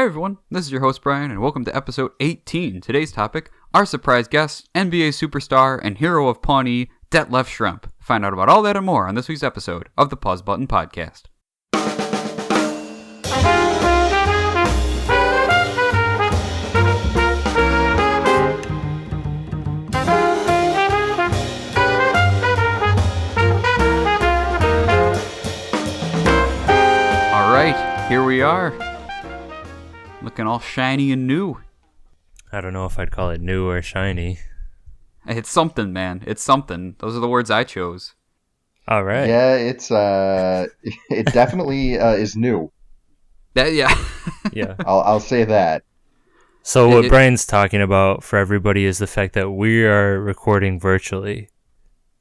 Hi everyone, this is your host Brian, and welcome to episode 18. Today's topic, our surprise guest, NBA superstar and hero of Pawnee, Detlef Schrempf. Find out about all that and more on this week's episode of the Pause Button Podcast. Alright, here we are. Looking all shiny and new. I don't know if I'd call it new or shiny. It's something, man. It's something. Those are the words I chose. All right. Yeah, it definitely is new. Yeah. Yeah. I'll say that. So what Brian's talking about for everybody is the fact that we are recording virtually.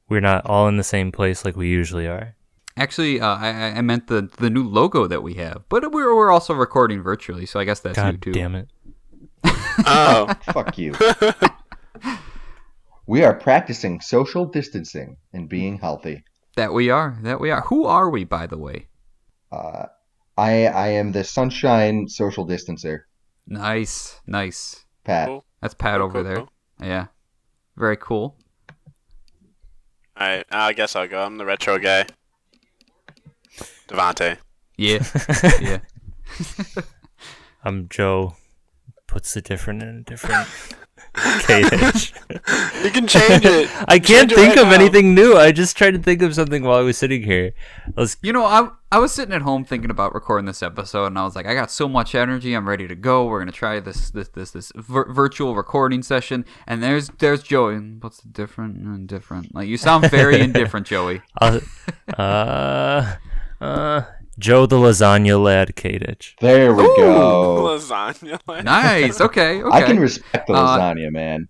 We're not all in the same place like we usually are. Actually, I meant the new logo that we have, but we're also recording virtually, so I guess that's new too. God damn it! Oh, Fuck you. We are practicing social distancing and being healthy. That we are. Who are we, by the way? I am the sunshine social distancer, Nice. Pat. Cool. That's Pat Cool, over cool, there. cool. Yeah, very cool. Alright, I guess I'll go. I'm the retro guy. Devontae. Yeah, yeah. I'm Joe. Puts the different in a different cage. You can change it. I can't Change it think right of now. anything new. I just tried to think of something while I was sitting here. You know, I was sitting at home thinking about recording this episode, and I was like, I got so much energy. I'm ready to go. We're gonna try this virtual recording session. And there's Joey. What's the different? Like, you sound very indifferent, Joey. Joe the lasagna lad Kadich. There we go. Lasagna. Nice. Okay. I can respect the lasagna, man.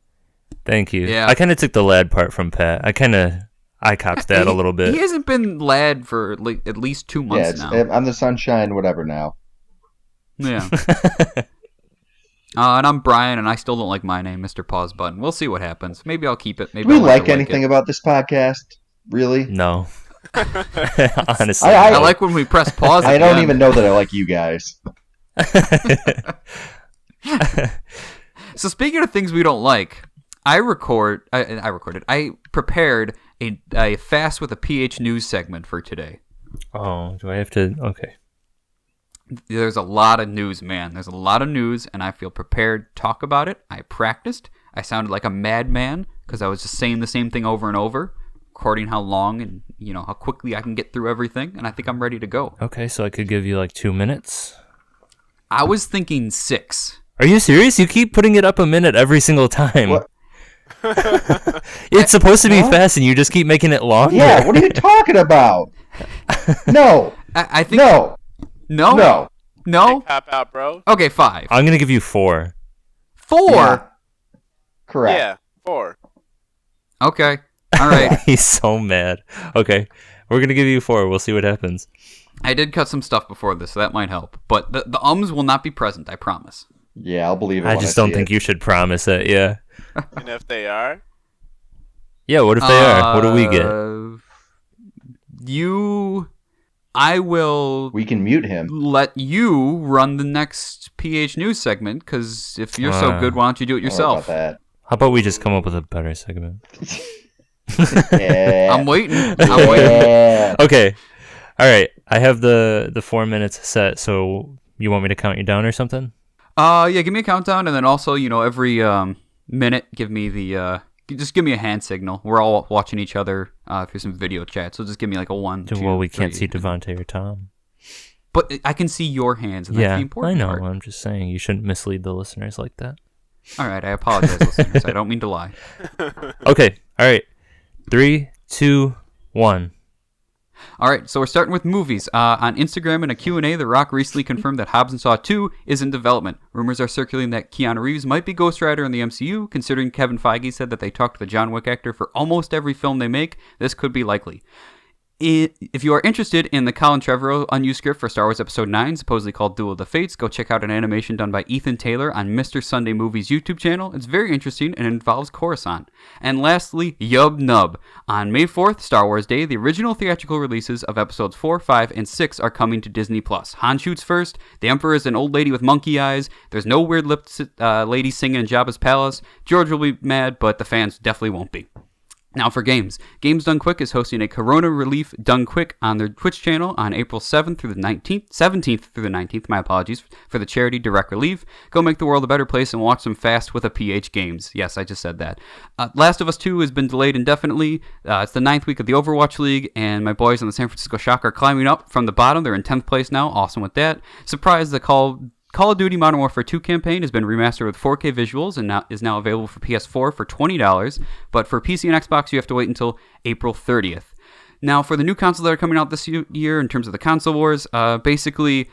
Thank you. Yeah. I kind of took the lad part from Pat. I copped that a little bit. He hasn't been lad for like at least 2 months now. I'm the sunshine whatever now. Yeah. And I'm Brian, and I still don't like my name, Mr. Pause Button. We'll see what happens. Maybe I'll keep it. Maybe Do we I'll like never anything it. about this podcast? Really? No. Honestly. I like when we press pause. I at the don't end. even know that I like you guys. So speaking of things we don't like, I prepared a fast with a PH news segment for today. Oh, do I have to? Okay. There's a lot of news, man. There's a lot of news, and I feel prepared to talk about it. I practiced. I sounded like a madman because I was just saying the same thing over and over, recording how long and how quickly I can get through everything, and I think I'm ready to go. Okay, so I could give you like 2 minutes. I was thinking 6. Are you serious? You keep putting it up a minute every single time. What? It's supposed to be fast, and you just keep making it longer. Yeah, what are you talking about? No. I think No. No. Cop out, bro. Okay, 5. I'm gonna give you 4. 4. Yeah. Correct. Yeah, 4. Okay. All right. He's so mad. Okay, we're gonna give you 4. We'll see what happens. I did cut some stuff before this, so that might help. But the ums will not be present, I promise. Yeah, I'll believe it. I when just see don't think it. you should promise it. Yeah. And if they are, Yeah. What if they are? What do we get? I will We can mute him. let you run the next PH news segment, because if you're so good, why don't you do it Don't worry yourself? about How about we just come up with a better segment? that. Yeah. I'm waiting. Yeah. Okay. All right. I have the 4 minutes set. So you want me to count you down or something? Yeah, give me a countdown, and then also, every minute, give me just give me a hand signal. We're all watching each other through some video chat, so just give me like a 1, 2, Well, we can't 3. see Devontae or Tom. But I can see your hands, and that's Yeah, the I important know. part. I'm just saying you shouldn't mislead the listeners like that. All right, I apologize, listeners. I don't mean to lie. Okay. All right. 3, 2, 1. All right, so we're starting with movies. On Instagram in a Q&A, The Rock recently confirmed that Hobbs & Shaw 2 is in development. Rumors are circulating that Keanu Reeves might be Ghost Rider in the MCU. Considering Kevin Feige said that they talked to the John Wick actor for almost every film they make, this could be likely. If you are interested in the Colin Trevorrow unused script for Star Wars Episode 9, supposedly called Duel of the Fates, go check out an animation done by Ethan Taylor on Mr. Sunday Movies YouTube channel. It's very interesting and involves Coruscant. And lastly, Yub Nub. On May 4th, Star Wars Day, the original theatrical releases of Episodes 4, 5, and 6 are coming to Disney+. Han shoots first, the Emperor is an old lady with monkey eyes, there's no weird-lipped lady singing in Jabba's palace. George will be mad, but the fans definitely won't be. Now for games. Games Done Quick is hosting a Corona Relief Done Quick on their Twitch channel on April 7th through the 17th through the 19th, my apologies, for the charity Direct Relief. Go make the world a better place and watch some fast with a PH games. Yes, I just said that. Last of Us 2 has been delayed indefinitely. It's the 9th week of the Overwatch League, and my boys on the San Francisco Shock are climbing up from the bottom. They're in 10th place now. Awesome with that. Surprised the Call of Duty Modern Warfare 2 campaign has been remastered with 4K visuals and is now available for PS4 for $20, but for PC and Xbox you have to wait until April 30th. Now for the new consoles that are coming out this year in terms of the console wars, basically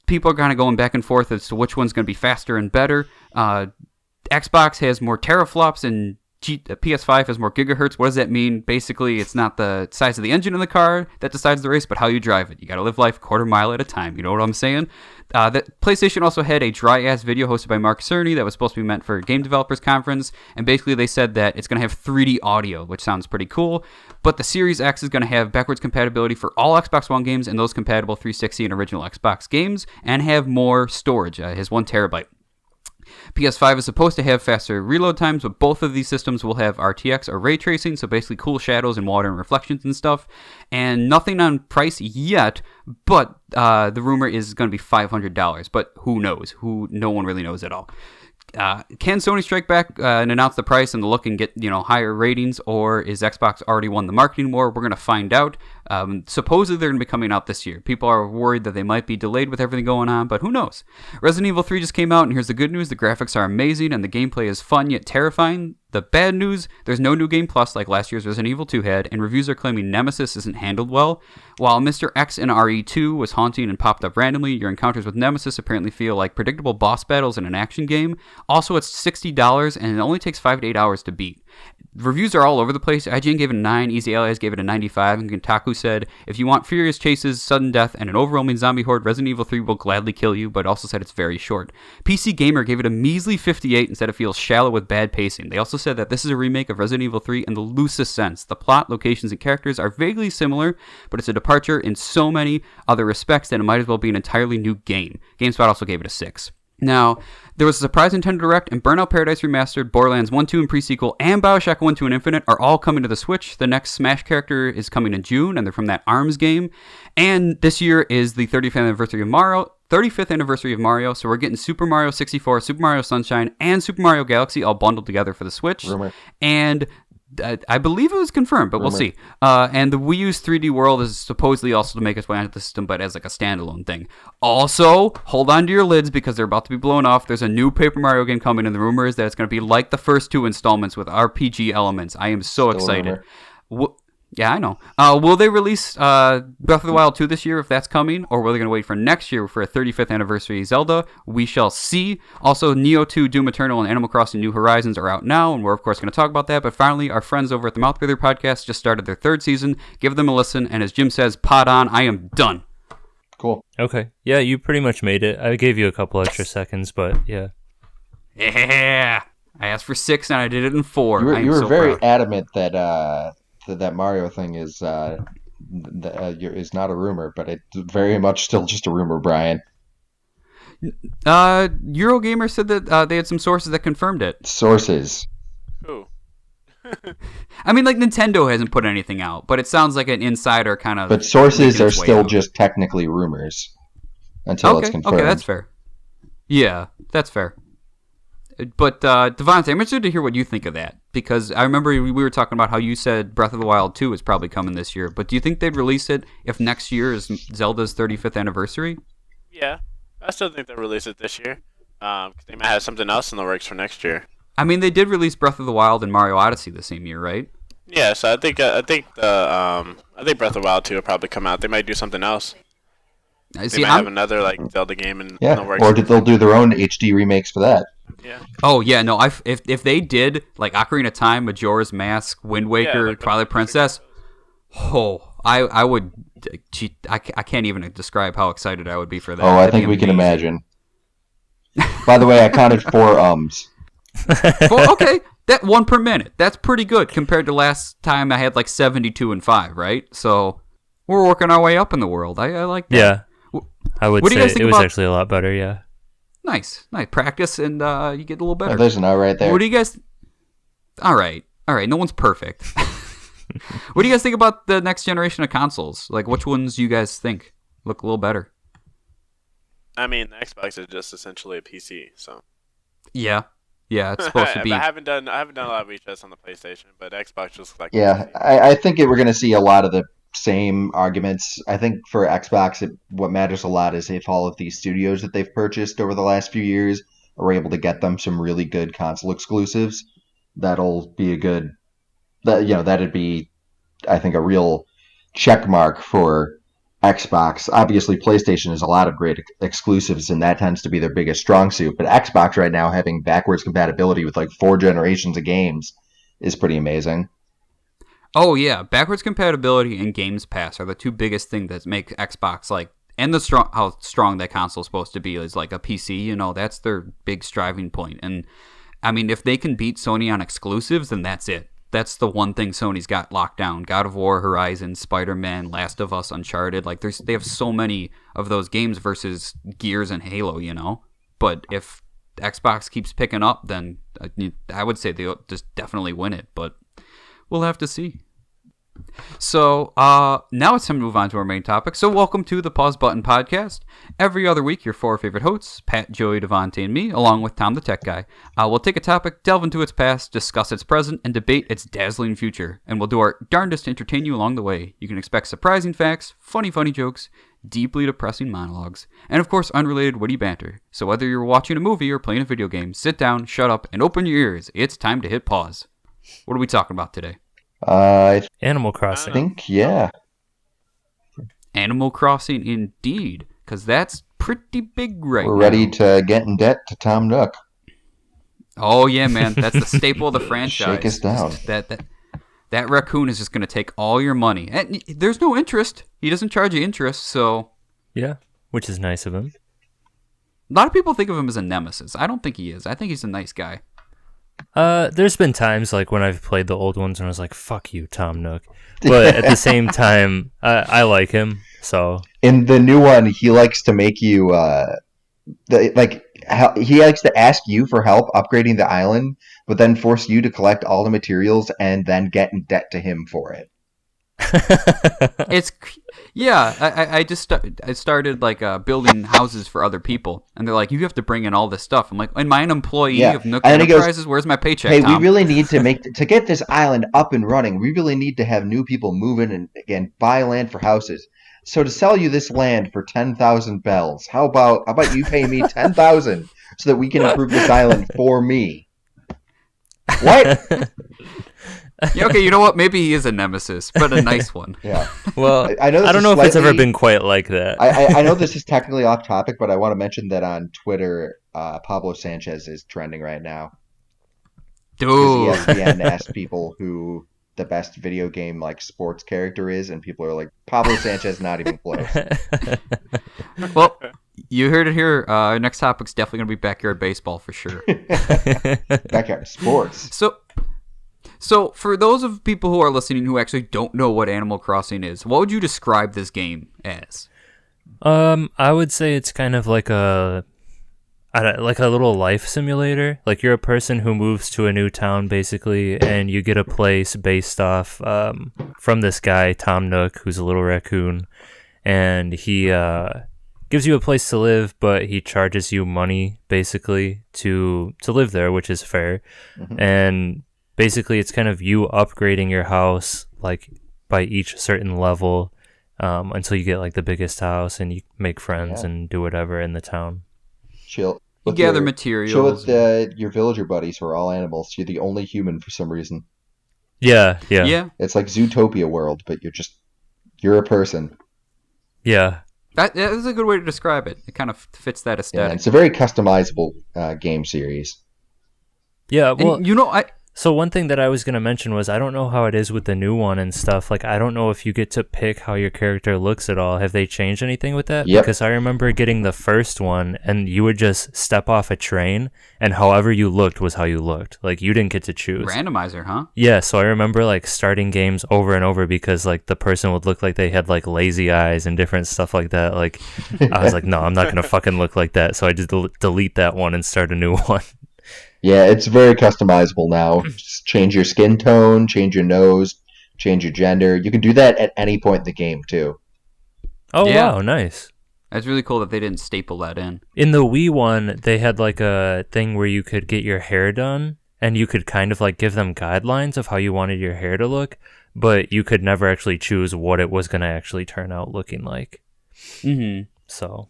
people are kind of going back and forth as to which one's going to be faster and better. Xbox has more teraflops and PS5 has more gigahertz. What does that mean? Basically, it's not the size of the engine in the car that decides the race, but how you drive it. You got to live life quarter mile at a time. You know what I'm saying? That PlayStation also had a dry-ass video hosted by Mark Cerny that was supposed to be meant for a game developers conference, and basically they said that it's going to have 3D audio, which sounds pretty cool, but the Series X is going to have backwards compatibility for all Xbox One games and those compatible 360 and original Xbox games, and have more storage. It has 1 terabyte. PS5 is supposed to have faster reload times, but both of these systems will have RTX or ray tracing, so basically cool shadows and water and reflections and stuff. And nothing on price yet, but the rumor is going to be $500. But who knows? No one really knows at all. Can Sony strike back and announce the price and the look and get higher ratings, or is Xbox already won the marketing war? We're going to find out. Supposedly they're going to be coming out this year. People are worried that they might be delayed with everything going on, but who knows? Resident Evil 3 just came out, and here's the good news. The graphics are amazing, and the gameplay is fun yet terrifying. The bad news, there's no New Game Plus like last year's Resident Evil 2 had, and reviews are claiming Nemesis isn't handled well. While Mr. X in RE2 was haunting and popped up randomly, your encounters with Nemesis apparently feel like predictable boss battles in an action game. Also, it's $60, and it only takes 5 to 8 hours to beat. Reviews are all over the place. IGN gave it a 9, Easy Allies gave it a 95, and Kotaku said, if you want furious chases, sudden death, and an overwhelming zombie horde, Resident Evil 3 will gladly kill you, but also said it's very short. PC Gamer gave it a measly 58 and said it feels shallow with bad pacing. They also said that this is a remake of Resident Evil 3 in the loosest sense. The plot, locations, and characters are vaguely similar, but it's a departure in so many other respects that it might as well be an entirely new game. GameSpot also gave it a 6. Now, there was a surprise Nintendo Direct, and Burnout Paradise Remastered, Borderlands 1, 2, and Pre-Sequel, and Bioshock 1, 2, and Infinite are all coming to the Switch. The next Smash character is coming in June, and they're from that ARMS game. And this year is the 35th anniversary of Mario, so we're getting Super Mario 64, Super Mario Sunshine, and Super Mario Galaxy all bundled together for the Switch. Rumor. And I believe it was confirmed, but we'll see. And the Wii U's 3D World is supposedly also to make its way onto the system, but as like a standalone thing. Also, hold on to your lids because they're about to be blown off. There's a new Paper Mario game coming, and the rumor is that it's going to be like the first 2 installments with RPG elements. I am so excited. Yeah, I know. Will they release Breath of the Wild 2 this year if that's coming? Or will they going to wait for next year for a 35th anniversary Zelda? We shall see. Also, Neo 2, Doom Eternal, and Animal Crossing New Horizons are out now, and we're of course going to talk about that. But finally, our friends over at the Mouth Breather podcast just started their 3rd season. Give them a listen, and as Jim says, pod on. I am done. Cool. Okay. Yeah, you pretty much made it. I gave you a couple extra seconds, but yeah. Yeah. I asked for 6, and I did it in 4. You were so very proud. adamant that that Mario thing is not a rumor, but it's very much still just a rumor, Brian. Eurogamer said that they had some sources that confirmed it. Sources. Who? I mean, like Nintendo hasn't put anything out, but it sounds like an insider kind of. But sources leaking are its way still out. just technically rumors until it's confirmed. Okay, that's fair. Yeah, that's fair. But Devontae, I'm interested to hear what you think of that, because I remember we were talking about how you said Breath of the Wild 2 is probably coming this year, but do you think they'd release it if next year is Zelda's 35th anniversary? Yeah, I still think they'll release it this year. 'Cause they might have something else in the works for next year. I mean, they did release Breath of the Wild and Mario Odyssey the same year, right? Yeah, so I think Breath of the Wild 2 will probably come out. They might do something else. They might have another like Zelda game in the works. Or they'll do their own HD remakes for that. Yeah. Oh yeah, no. If they did like Ocarina of Time, Majora's Mask, Wind Waker, like Twilight Princess, I would. I can't even describe how excited I would be for that. Oh, I think we can imagine. By the way, I counted 4 ums. Okay, that 1 per minute. That's pretty good compared to last time I had like 72 and 5, right? So we're working our way up in the world. I like that. Yeah, I would say it was actually a lot better. Yeah. Nice. Practice and you get a little better. Oh, there's an R right there. What do you guys? All right. No one's perfect. What do you guys think about the next generation of consoles? Like, which ones do you guys think look a little better? I mean, the Xbox is just essentially a PC, so. Yeah, it's supposed to be. I haven't done a lot of research on the PlayStation, but Xbox just like. Yeah, I think we're going to see a lot of the same arguments. I think for Xbox, what matters a lot is if all of these studios that they've purchased over the last few years are able to get them some really good console exclusives. That'll be a good. That'd be, I think, a real check mark for Xbox. Obviously, PlayStation has a lot of great exclusives, and that tends to be their biggest strong suit. But Xbox right now having backwards compatibility with like 4 generations of games is pretty amazing. Oh yeah, backwards compatibility and Games Pass are the 2 biggest things that make Xbox like, and how strong that console is supposed to be is like a PC. That's their big striving point. And I mean, if they can beat Sony on exclusives, then that's it. That's the one thing Sony's got locked down. God of War, Horizon, Spider-Man, Last of Us, Uncharted. Like, they have so many of those games versus Gears and Halo, But if Xbox keeps picking up, then I would say they'll just definitely win it. But we'll have to see. So now it's time to move on to our main topic. So welcome to the Pause Button Podcast. Every other week, your 4 favorite hosts, Pat, Joey, Devontae, and me, along with Tom the Tech Guy, we'll take a topic, delve into its past, discuss its present, and debate its dazzling future. And we'll do our darndest to entertain you along the way. You can expect surprising facts, funny jokes, deeply depressing monologues, and of course unrelated witty banter. So whether you're watching a movie or playing a video game, sit down, shut up, and open your ears. It's time to hit pause. What are we talking about today? Animal Crossing. I think, yeah. Animal Crossing, indeed, because that's pretty big right now. We're ready to get in debt to Tom Nook. Oh yeah, man, that's the staple of the franchise. Shake us down. That raccoon is just going to take all your money, and there's no interest. He doesn't charge you interest, so yeah, which is nice of him. A lot of people think of him as a nemesis. I don't think he is. I think he's a nice guy. There's been times like when I've played the old ones and I was like, "Fuck you, Tom Nook," but at the same time, I like him. So in the new one, he likes to make you he likes to ask you for help upgrading the island, but then force you to collect all the materials and then get in debt to him for it. I started like building houses for other people, and they're like, you have to bring in all this stuff. I'm like, am I an employee of Nook Enterprises? Where's my paycheck? Hey, Tom? We really need to get this island up and running. We really need to have new people move in and again buy land for houses. So to sell you this land for 10,000 bells, how about you pay me 10,000 so that we can improve this island for me? What? Yeah, okay, you know what? Maybe he is a nemesis, but a nice one. Yeah. Well, I don't know if it's ever been quite like that. I know this is technically off topic, but I want to mention that on Twitter, Pablo Sanchez is trending right now. Dude. ESPN asked people who the best video game like sports character is, and people are like, Pablo Sanchez, not even close. Well, you heard it here. Our next topic's definitely going to be backyard baseball for sure. Backyard sports. So, for those of people who are listening who actually don't know what Animal Crossing is, what would you describe this game as? I would say it's kind of like a little life simulator. Like you're a person who moves to a new town, basically, and you get a place based off from this guy, Tom Nook, who's a little raccoon, and he gives you a place to live, but he charges you money, basically, to live there, which is fair. Mm-hmm. And basically, it's kind of you upgrading your house like by each certain level until you get like the biggest house and you make friends and do whatever in the town. Chill. You gather materials. Chill with your villager buddies who are all animals. You're the only human for some reason. Yeah. It's like Zootopia world, but you're a person. Yeah. That is a good way to describe it. It kind of fits that aesthetic. Yeah, it's a very customizable game series. Yeah, well, and, So one thing that I was going to mention was I don't know how it is with the new one and stuff. Like, I don't know if you get to pick how your character looks at all. Have they changed anything with that? Yep. Because I remember getting the first one and you would just step off a train and however you looked was how you looked. Like, you didn't get to choose. Randomizer, huh? Yeah, so I remember like starting games over and over because like the person would look like they had like lazy eyes and different stuff like that. Like, I was like, no, I'm not going to fucking look like that. So I just delete that one and start a new one. Yeah, it's very customizable now. Just change your skin tone, change your nose, change your gender. You can do that at any point in the game, too. Oh, Yeah. wow, nice. That's really cool that they didn't staple that in. In the Wii one, they had like a thing where you could get your hair done and you could kind of like give them guidelines of how you wanted your hair to look, but you could never actually choose what it was going to actually turn out looking like. Mm-hmm. So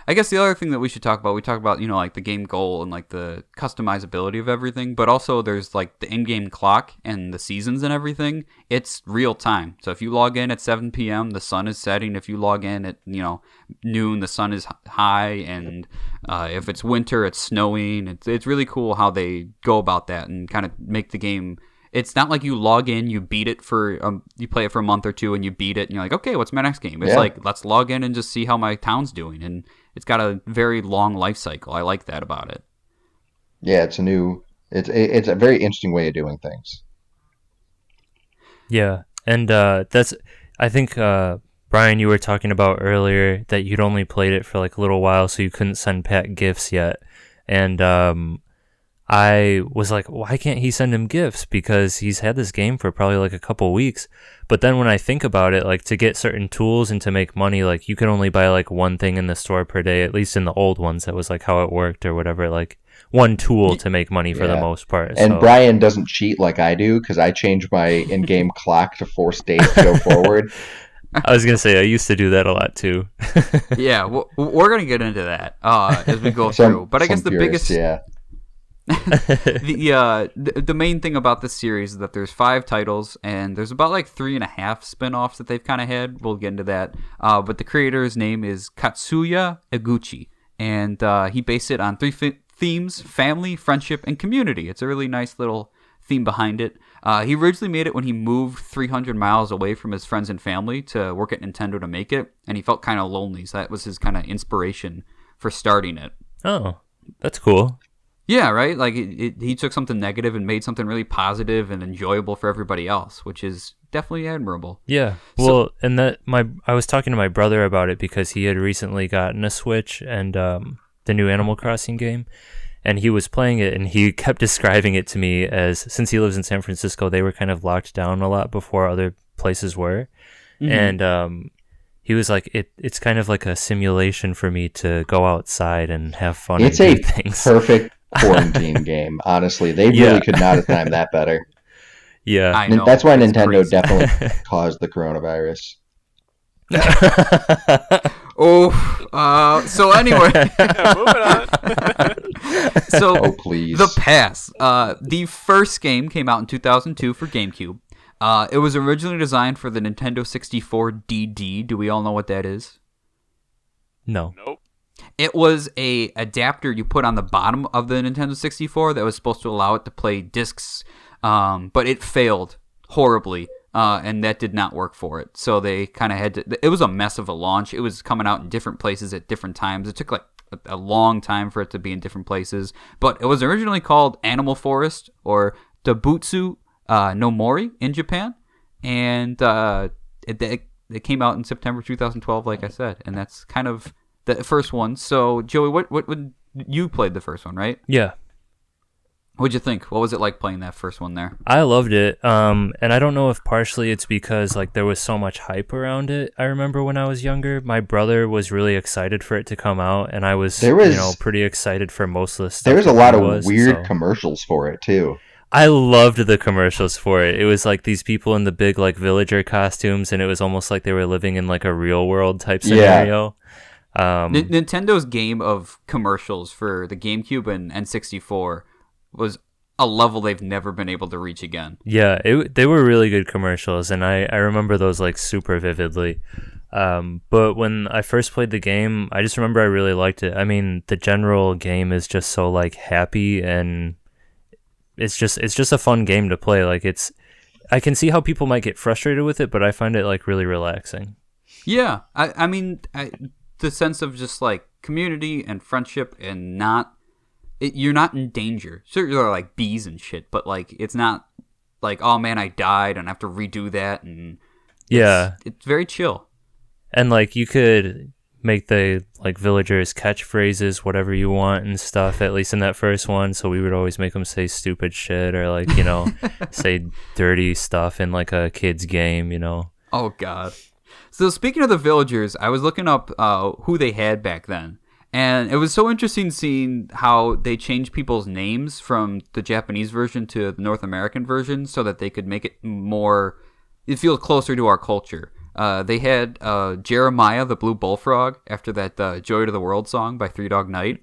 I guess the other thing that we should talk about, we talk about, like the game goal and like the customizability of everything, but also there's like the in-game clock and the seasons and everything. It's real time. So if you log in at 7 p.m., the sun is setting. If you log in at, noon, the sun is high. And if it's winter, it's snowing. It's really cool how they go about that and kind of make the game. It's not like you log in, you beat it you play it for a month or two and you beat it and you're like, okay, what's my next game? It's like, let's log in and just see how my town's doing. And it's got a very long life cycle. I like that about it. Yeah, it's a very interesting way of doing things. yeah, and I think Brian, you were talking about earlier that you'd only played it for like a little while, so you couldn't send Pat gifts yet, and I was like, why can't he send him gifts? Because he's had this game for probably like a couple weeks. But then when I think about it, like to get certain tools and to make money, like you could only buy like one thing in the store per day, at least in the old ones. That was like how it worked or whatever, like one tool to make money for the most part. And so. Brian doesn't cheat like I do because I change my in-game clock to force days to go forward. I was going to say, I used to do that a lot too. Yeah, we're going to get into that as we go through. But I guess the biggest... Yeah. the main thing about this series is that there's 5 titles and there's about like 3.5 spin-offs that they've kind of had. We'll get into that. But the creator's name is Katsuya Eguchi, and he based it on 3 themes: family, friendship, and community. It's a really nice little theme behind it. He originally made it when he moved 300 miles away from his friends and family to work at Nintendo to make it, and he felt kind of lonely, so that was his kind of inspiration for starting it. Oh, that's cool. Yeah, right? Like, he took something negative and made something really positive and enjoyable for everybody else, which is definitely admirable. Yeah. Well, and I was talking to my brother about it because he had recently gotten a Switch and the new Animal Crossing game, and he was playing it, and he kept describing it to me as, since he lives in San Francisco, they were kind of locked down a lot before other places were. Mm-hmm. And he was like, it's kind of like a simulation for me to go outside and have fun. It's and do things. Perfect quarantine game. Honestly, they really could not have timed that better. Yeah, I know. That's why Nintendo definitely caused the coronavirus. So anyway, moving on. So please. The Pass. The first game came out in 2002 for GameCube. It was originally designed for the Nintendo 64 DD. Do we all know what that is? No. Nope. It was a adapter you put on the bottom of the Nintendo 64 that was supposed to allow it to play discs, but it failed horribly, and that did not work for it. So they kind of had to... It was a mess of a launch. It was coming out in different places at different times. It took like a long time for it to be in different places, but it was originally called Animal Forest or Dobutsu no Mori in Japan, and it came out in September 2012, like I said, and that's kind of the first one. So, Joey, what would you played the first one, right? Yeah. What'd you think? What was it like playing that first one there? I loved it. And I don't know if partially it's because like there was so much hype around it. I remember when I was younger, my brother was really excited for it to come out, and I was pretty excited for most of the stuff. There was a lot of weird commercials for it too. I loved the commercials for it. It was like these people in the big like villager costumes, and it was almost like they were living in like a real world type scenario. Nintendo's game of commercials for the GameCube and N64 was a level they've never been able to reach again. Yeah, they were really good commercials, and I remember those like super vividly. But when I first played the game, I just remember I really liked it. I mean, the general game is just so like happy and it's just a fun game to play. Like I can see how people might get frustrated with it, but I find it like really relaxing. Yeah, I mean, the sense of just like community and friendship and you're not in danger. Sure, there are like bees and shit, but like it's not like, oh man, I died and I have to redo that, and it's very chill. And like you could make the like villagers catchphrases, whatever you want and stuff, at least in that first one. So we would always make them say stupid shit or like, say dirty stuff in like a kid's game, Oh God. So speaking of the villagers, I was looking up who they had back then. And it was so interesting seeing how they changed people's names from the Japanese version to the North American version so that they could make it feel closer to our culture. They had Jeremiah the Blue Bullfrog after that Joy to the World song by Three Dog Night.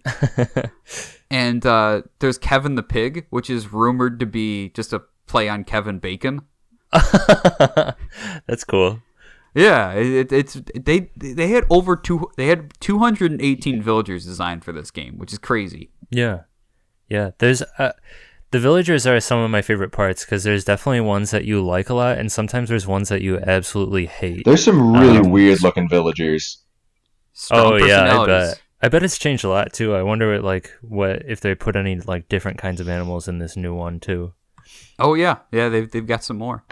And there's Kevin the Pig, which is rumored to be just a play on Kevin Bacon. That's cool. Yeah, they had 218 villagers designed for this game, which is crazy. Yeah. There's the villagers are some of my favorite parts because there's definitely ones that you like a lot, and sometimes there's ones that you absolutely hate. There's some really weird looking villagers. Strong personalities. I bet it's changed a lot too. I wonder what if they put any like different kinds of animals in this new one too. Oh yeah, they've got some more.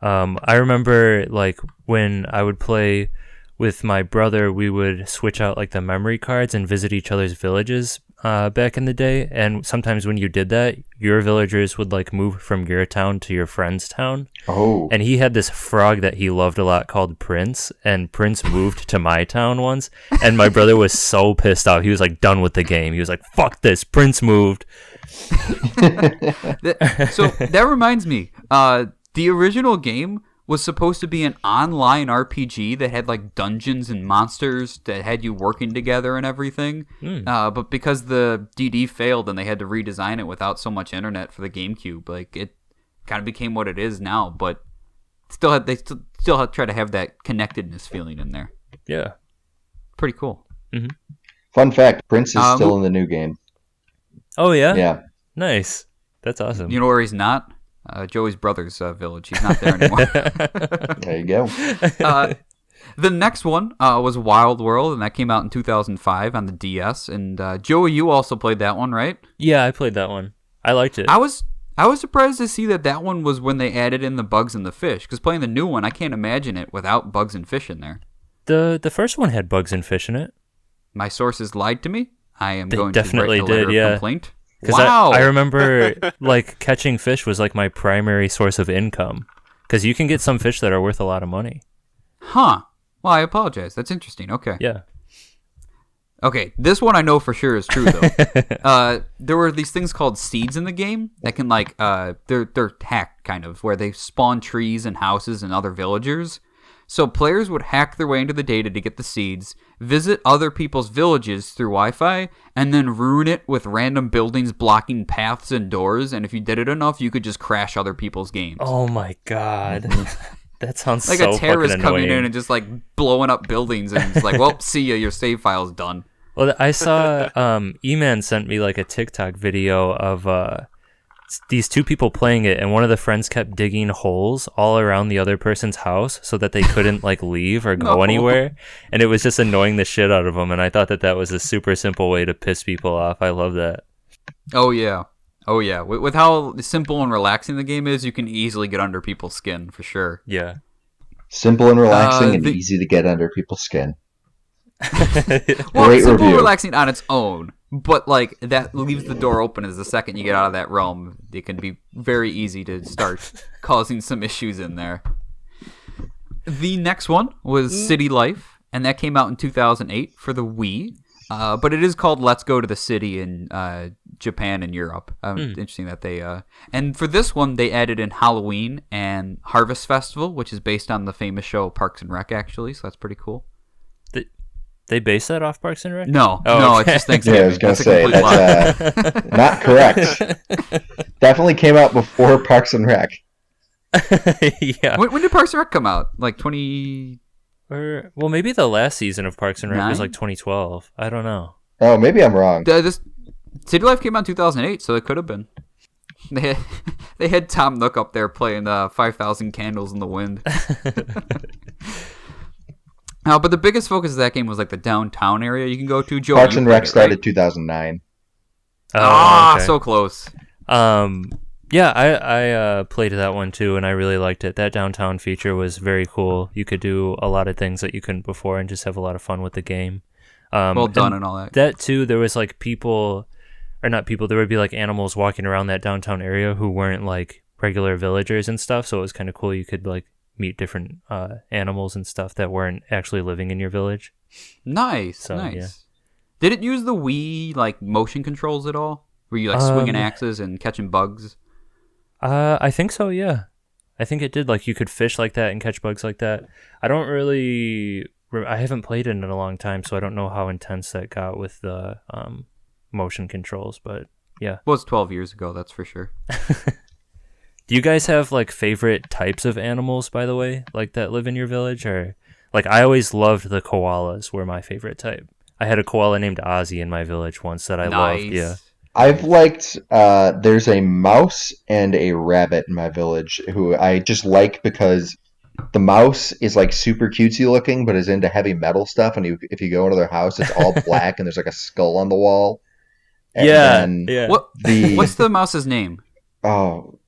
I remember like when I would play with my brother, we would switch out like the memory cards and visit each other's villages back in the day. And sometimes when you did that, your villagers would like move from your town to your friend's town. Oh. And he had this frog that he loved a lot called Prince, and Prince moved to my town once. And my brother was so pissed off. He was like done with the game. He was like, fuck this, Prince moved. So that reminds me, the original game was supposed to be an online RPG that had like dungeons and monsters that had you working together and everything. But because the DD failed and they had to redesign it without so much internet for the GameCube, like it kind of became what it is now. But they still try to have that connectedness feeling in there. Yeah, pretty cool. Mm-hmm. Fun fact: Prince is still in the new game. Oh yeah, yeah, nice. That's awesome. You know where he's not? Joey's brother's village. He's not there anymore. There you go. The next one was Wild World, and that came out in 2005 on the DS. And Joey, you also played that one, right? Yeah, I played that one. I liked it. I was surprised to see that one was when they added in the bugs and the fish. Because playing the new one, I can't imagine it without bugs and fish in there. The first one had bugs and fish in it. My sources lied to me. I am they going definitely to write a letter of complaint. Wow. I remember like catching fish was like my primary source of income because you can get some fish that are worth a lot of money. Huh. Well, I apologize. That's interesting. Okay. Yeah. Okay, this one I know for sure is true though. There were these things called seeds in the game that can like they're hacked kind of where they spawn trees and houses and other villagers. So players would hack their way into the data to get the seeds, visit other people's villages through Wi-Fi, and then ruin it with random buildings blocking paths and doors. And if you did it enough, you could just crash other people's games. Oh my god. That sounds like so a terrorist coming in and just like blowing up buildings and it's like, well, see ya, your save file's done. Well, I saw E-Man sent me like a TikTok video of these two people playing it, and one of the friends kept digging holes all around the other person's house so that they couldn't like leave or go anywhere, and it was just annoying the shit out of them. And I thought that was a super simple way to piss people off. I love that. Oh yeah. With how simple and relaxing the game is, you can easily get under people's skin for sure. Yeah. Simple and relaxing and easy to get under people's skin. Well, Great simple review. and relaxing on its own, but like that leaves the door open as the second you get out of that realm. It can be very easy to start causing some issues in there. The next one was City Life, and that came out in 2008 for the Wii. But it is called Let's Go to the City in Japan and Europe. Interesting that they... and for this one, they added in Halloween and Harvest Festival, which is based on the famous show Parks and Rec, actually, so that's pretty cool. They base that off Parks and Rec? No, okay. It's just Thanksgiving. Yeah, I was going to say, that's not correct. Definitely came out before Parks and Rec. Yeah. When did Parks and Rec come out? Like 20... Well, maybe the last season of Parks and Rec was like 2012. I don't know. Oh, maybe I'm wrong. This City Life came out in 2008, so it could have been. They had Tom Nook up there playing 5,000 Candles in the Wind. But the biggest focus of that game was like the downtown area you can go to. Joe, Parks and Rec started 2009. Okay. So close. Yeah, I played that one too, and I really liked it. That downtown feature was very cool. You could do a lot of things that you couldn't before and just have a lot of fun with the game. Well done and all that. That too, there was like people, or not people, there would be like animals walking around that downtown area who weren't like regular villagers and stuff, so it was kind of cool. You could like meet different animals and stuff that weren't actually living in your village. Nice. Yeah. Did it use the Wii like motion controls at all? Were you like swinging axes and catching bugs? I think so, yeah. I think it did. Like you could fish like that and catch bugs like that. I don't really... I haven't played it in a long time, so I don't know how intense that got with the motion controls, but yeah. Well, it's 12 years ago, that's for sure. Do you guys have like favorite types of animals, by the way, like that live in your village? Or like I always loved the koalas were my favorite type. I had a koala named Ozzy in my village once that I loved. Yeah. I've liked, there's a mouse and a rabbit in my village who I just like because the mouse is like super cutesy looking, but is into heavy metal stuff. And if you go into their house, it's all black and there's like a skull on the wall. And yeah. What's the mouse's name? Oh,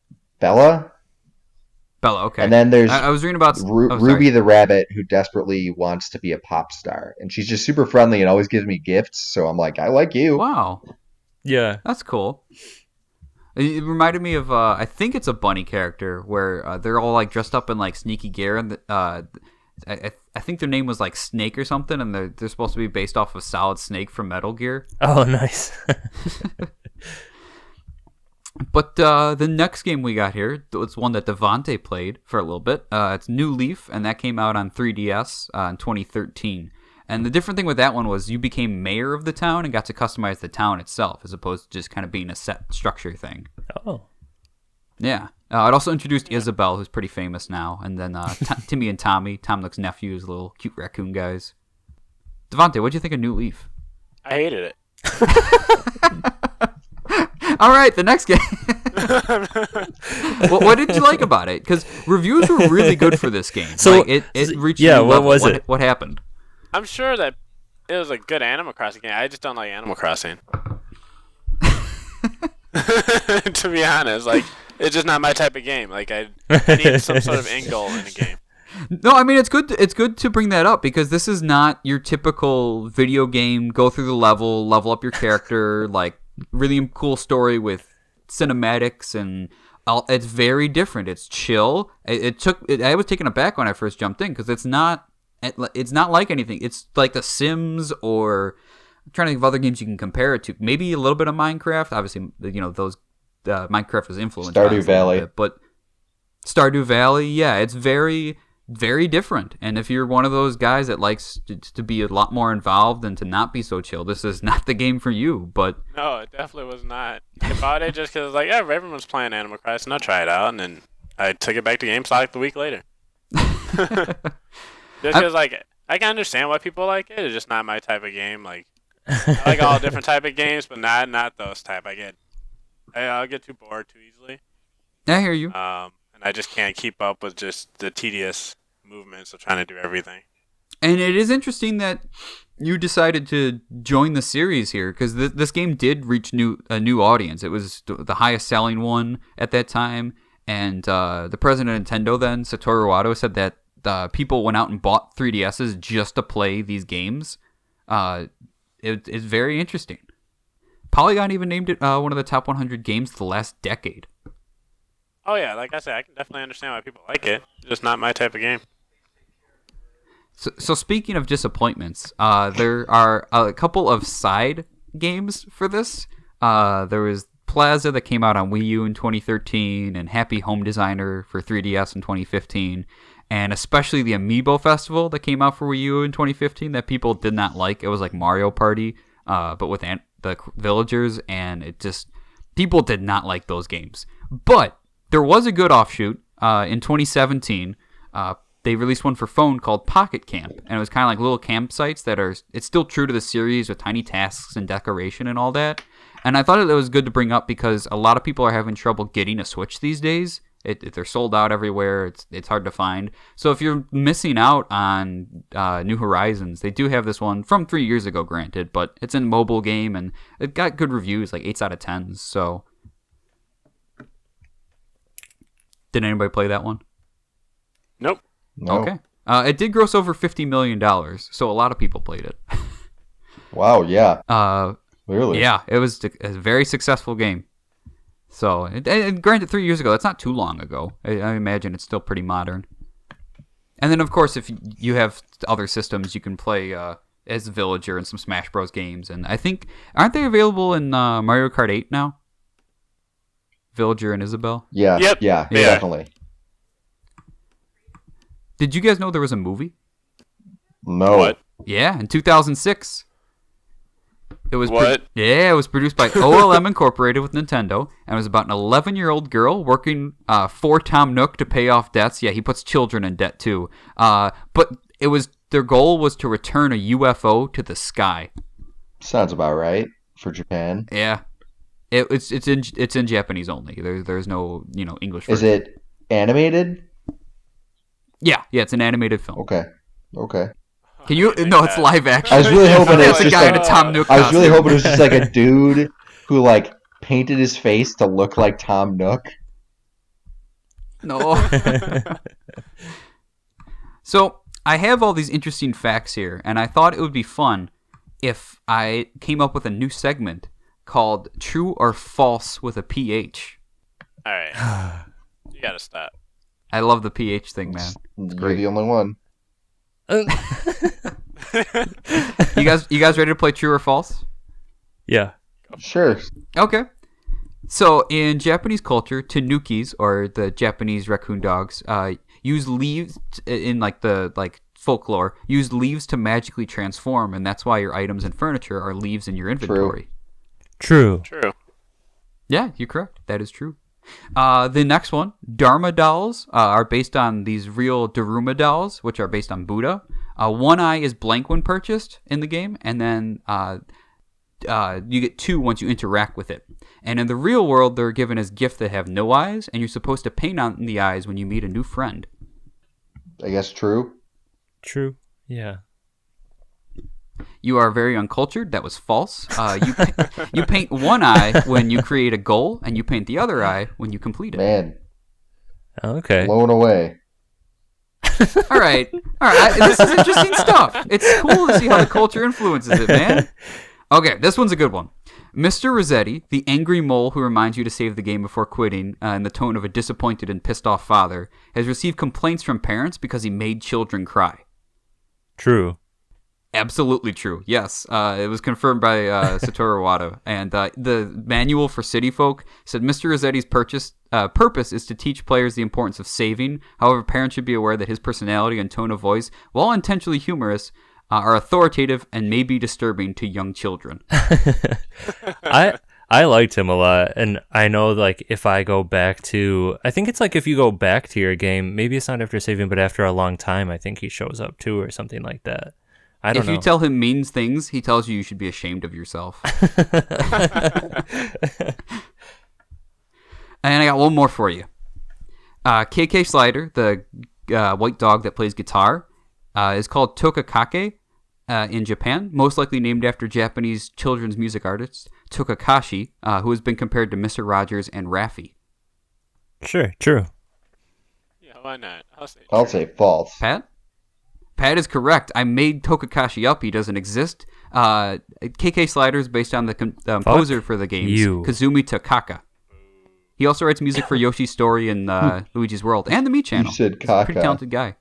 Bella? Bella, okay. And then there's I was reading about Ruby the rabbit who desperately wants to be a pop star. And she's just super friendly and always gives me gifts. So I'm like, I like you. Wow. Yeah. That's cool. It reminded me of, I think it's a bunny character where they're all like dressed up in like sneaky gear. And I think their name was like Snake or something. And they're supposed to be based off of Solid Snake from Metal Gear. Oh, nice. But the next game we got here, it's one that Devante played for a little bit. It's New Leaf, and that came out on 3DS in 2013. And the different thing with that one was you became mayor of the town and got to customize the town itself, as opposed to just kind of being a set structure thing. Oh. Yeah. It also introduced Isabel, who's pretty famous now, and then Timmy and Tommy, Tom Nook's nephews, little cute raccoon guys. Devante, what'd you think of New Leaf? I hated it. All right, the next game. What did you like about it? Because reviews were really good for this game. So like, it reached yeah, what was it? What happened? I'm sure that it was a good Animal Crossing game. I just don't like Animal Crossing. To be honest, like it's just not my type of game. Like I need some sort of end goal in a game. No, I mean it's good. It's good to bring that up because this is not your typical video game. Go through the level up your character, like really cool story with cinematics and. It's very different. It's chill. I was taken aback when I first jumped in because it's not like anything. It's like The Sims or I'm trying to think of other games you can compare it to. Maybe a little bit of Minecraft. Obviously, those Minecraft was influenced by Stardew Valley. But Stardew Valley, yeah, it's very, very different. And if you're one of those guys that likes to be a lot more involved and to not be so chill, this is not the game for you. But no, it definitely was not. I bought it just because like everyone's playing Animal Crossing. I'll try it out, and then I took it back to GameStop like the week later. Just because like I can understand why people like it. It's just not my type of game. Like I like all different type of games, but not those type. I'll get too bored too easily. I hear you. And I just can't keep up with just the tedious movements of trying to do everything. And it is interesting that you decided to join the series here because this game did reach a new audience. It was the highest selling one at that time, and the president of Nintendo then, Satoru Iwata, said that people went out and bought 3DSs just to play these games. It's very interesting. Polygon even named it one of the top 100 games of the last decade. Oh yeah, like I said, I can definitely understand why people like it. It's just not my type of game. So speaking of disappointments, there are a couple of side games for this. There was Plaza that came out on Wii U in 2013, and Happy Home Designer for 3DS in 2015, and especially the Amiibo Festival that came out for Wii U in 2015 that people did not like. It was like Mario Party, but with the villagers, and people did not like those games. But there was a good offshoot in 2017. they released one for phone called Pocket Camp, and it was kind of like little campsites that are. It's still true to the series with tiny tasks and decoration and all that. And I thought it was good to bring up because a lot of people are having trouble getting a Switch these days. They're sold out everywhere. It's hard to find. So if you're missing out on New Horizons, they do have this one from 3 years ago, granted, but it's a mobile game and it got good reviews, like 8s out of 10s. So, did anybody play that one? Nope. No. Okay. It did gross over $50 million, so a lot of people played it. Wow. Yeah. Really? Yeah, it was a very successful game. So, and granted, 3 years ago, that's not too long ago. I imagine it's still pretty modern. And then, of course, if you have other systems, you can play as a villager in some Smash Bros. Games. And I think, aren't they available in Mario Kart 8 now? Villager and Isabelle? Yeah. Yep. Yeah. Yeah. Definitely. Did you guys know there was a movie? No. What? Yeah, in 2006. It was What? it was produced by OLM Incorporated with Nintendo, and it was about an 11-year-old girl working for Tom Nook to pay off debts. Yeah, he puts children in debt too. But their goal was to return a UFO to the sky. Sounds about right for Japan. Yeah, it's in Japanese only. There's no English Is version. it animated? Yeah, it's an animated film. Okay. Can you? No, it's live action. I was really hoping It's it's a just guy in like, a Tom Nook I was really costume. hoping it was just like a dude who like painted his face to look like Tom Nook. No. So I have all these interesting facts here, and I thought it would be fun if I came up with a new segment called True or False with a PH. All right. You gotta stop. I love the PH thing, man. You're great. the only one. You guys ready to play True or False? Yeah. Sure. Okay. So in Japanese culture, tanukis, or the Japanese raccoon dogs, use leaves in the folklore. Use leaves to magically transform, and that's why your items and furniture are leaves in your inventory. True. True. Yeah, you're correct. That is true. The next one, Dharma dolls, are based on these real Daruma dolls, which are based on Buddha. One eye is blank when purchased in the game, and then you get two once you interact with it. And in the real world, they're given as gifts that have no eyes, and you're supposed to paint on the eyes when you meet a new friend. I guess true. True. Yeah. You are very uncultured. That was false. You paint one eye when you create a goal, and you paint the other eye when you complete it. Man, Okay. blown away. All right. This is interesting stuff. It's cool to see how the culture influences it, man. Okay, this one's a good one. Mr. Rossetti, the angry mole who reminds you to save the game before quitting in the tone of a disappointed and pissed off father, has received complaints from parents because he made children cry. True. Absolutely true. Yes, it was confirmed by Satoru Iwata, and the manual for city folk said Mr. Rossetti's purpose is to teach players the importance of saving. However, parents should be aware that his personality and tone of voice, while intentionally humorous, are authoritative and may be disturbing to young children. I liked him a lot, and I know if I go back to, I think it's if you go back to your game, maybe it's not after saving, but after a long time, I think he shows up too, or something like that. I don't know. If you tell him mean things, he tells you should be ashamed of yourself. And I got one more for you. KK Slider, the white dog that plays guitar, is called Tokakake in Japan, most likely named after Japanese children's music artist Tokakashi, who has been compared to Mr. Rogers and Raffi. Sure, true. Yeah, why not? I'll say false. Pat? Pat is correct. I made Tokakashi up. He doesn't exist. KK Slider is based on the composer for the games, Kazumi Takaka. He also writes music for Yoshi's Story and Luigi's World and the Me Channel. You said He's a pretty Kaka. talented guy.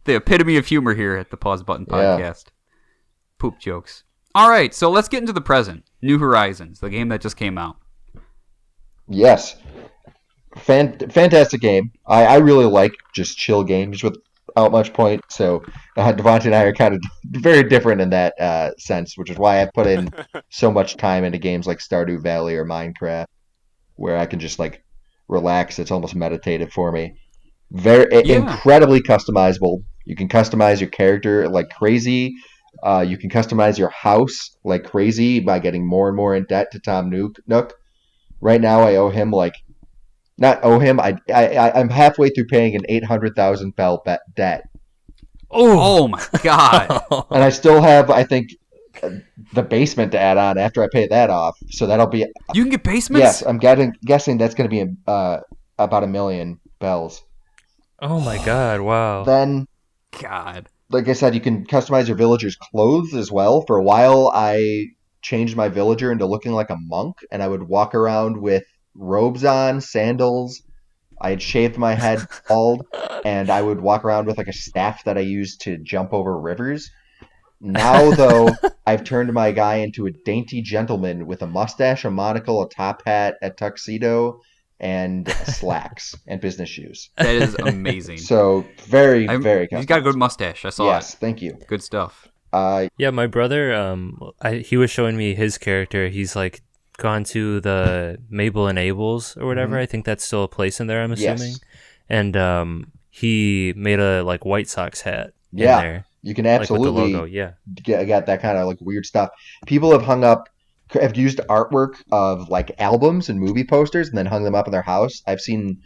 The epitome of humor here at the Pause Button podcast. Poop jokes. All right, so let's get into the present. New Horizons, the game that just came out. Yes. Fantastic game. I really like just chill games without much point. So Devontae and I are kind of very different in that sense, which is why I put in so much time into games like Stardew Valley or Minecraft, where I can just relax. It's almost meditative for me. Very Yeah. incredibly customizable. You can customize your character like crazy. You can customize your house like crazy by getting more and more in debt to Tom Nook. Right now, I owe him like not owe him. I'm halfway through paying an 800,000 bell debt, Oh my god. and I still have I think the basement to add on after I pay that off. So that'll be You can get basements? yes. I'm guessing that's going to be about 1,000,000 bells. Oh my god! Wow. Then, God. like I said, you can customize your villagers' clothes as well. For a while, I changed my villager into looking like a monk, and I would walk around with robes on, sandals. I had shaved my head bald, and I would walk around with like a staff that I used to jump over rivers. Now, though, I've turned my guy into a dainty gentleman with a mustache, a monocle, a top hat, a tuxedo, and slacks and business shoes. That is amazing. So very, very He's got a good customized. mustache. I saw Yes, it. thank you. Good stuff. Yeah, my brother, he was showing me his character. He's like gone to the Mabel and Abel's or whatever. I think that's still a place in there, I'm assuming. Yes. And he made a like White Sox hat Yeah. in there. You can Like with the absolutely logo, yeah. get that kind of like weird stuff. People have used artwork of like albums and movie posters and then hung them up in their house. I've seen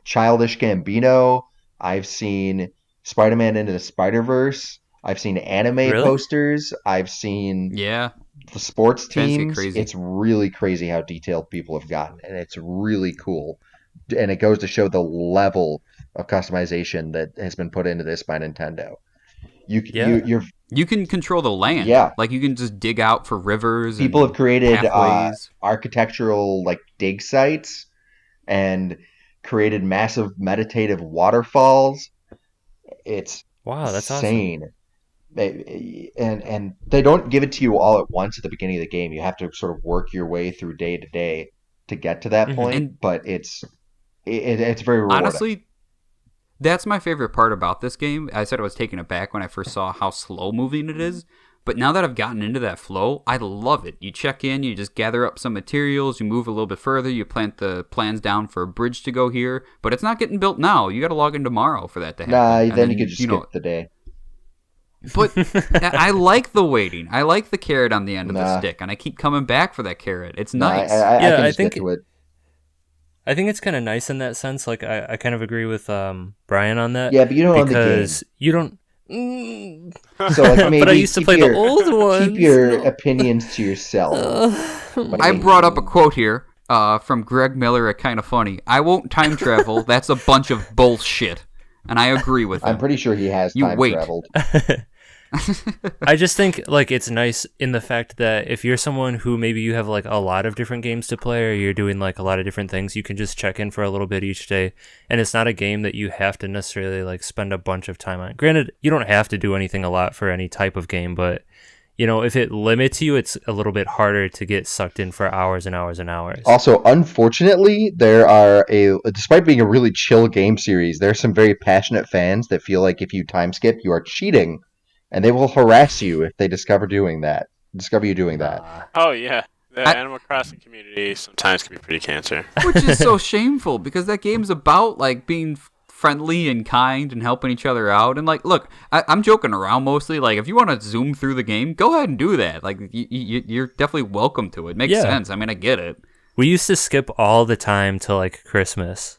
Childish Gambino. I've seen Spider-Man Into the Spider-Verse. I've seen anime Really? posters. I've seen Yeah. the sports Fans get teams. crazy. It's really crazy how detailed people have gotten, and it's really cool. And it goes to show the level of customization that has been put into this by Nintendo. You're You can control the land. Yeah. Like you can just dig out for rivers. people and have created pathways. architectural like dig sites and created massive meditative waterfalls. It's Wow, that's insane. And they don't give it to you all at once at the beginning of the game. You have to sort of work your way through day to day to get to that Mhm. point. And- but it's very rewarding. Honestly, that's my favorite part about this game. I said I was taken aback when I first saw how slow moving it is. But now that I've gotten into that flow, I love it. You check in, you just gather up some materials, you move a little bit further, you plant the plans down for a bridge to go here. But it's not getting built now. You got to log in tomorrow for that to happen. Nah, And then you could just skip the day. But I like the waiting. I like the carrot on the end of the Nah. stick, and I keep coming back for that carrot. It's No, nice. I Yeah, can I just think- get to it. I think it's kind of nice in that sense. Like I kind of agree with Brian on that. Yeah, but you don't own the game. because you don't. So like maybe But I used to keep play your, the old ones. keep your No. opinions to yourself. But I brought up a quote here from Greg Miller at Kinda Funny. I won't time travel. That's a bunch of bullshit. And I agree with him. I'm pretty sure he has You time wait. traveled. I just think like it's nice in the fact that if you're someone who maybe you have like a lot of different games to play or you're doing like a lot of different things, you can just check in for a little bit each day, and it's not a game that you have to necessarily like spend a bunch of time on. Granted, you don't have to do anything a lot for any type of game, but you know, if it limits you, it's a little bit harder to get sucked in for hours and hours and hours. Also, unfortunately, despite being a really chill game series, there are some very passionate fans that feel like if you time skip, you are cheating, and they will harass you if they discover you doing that. Oh yeah, the I- Animal Crossing community sometimes can be pretty cancer. Which is so shameful because that game's about like being friendly and kind and helping each other out. And like, look, I'm joking around mostly. Like, if you want to zoom through the game, go ahead and do that. Like, you're definitely welcome to it. Makes Yeah. sense. I mean, I get it. We used to skip all the time to like Christmas.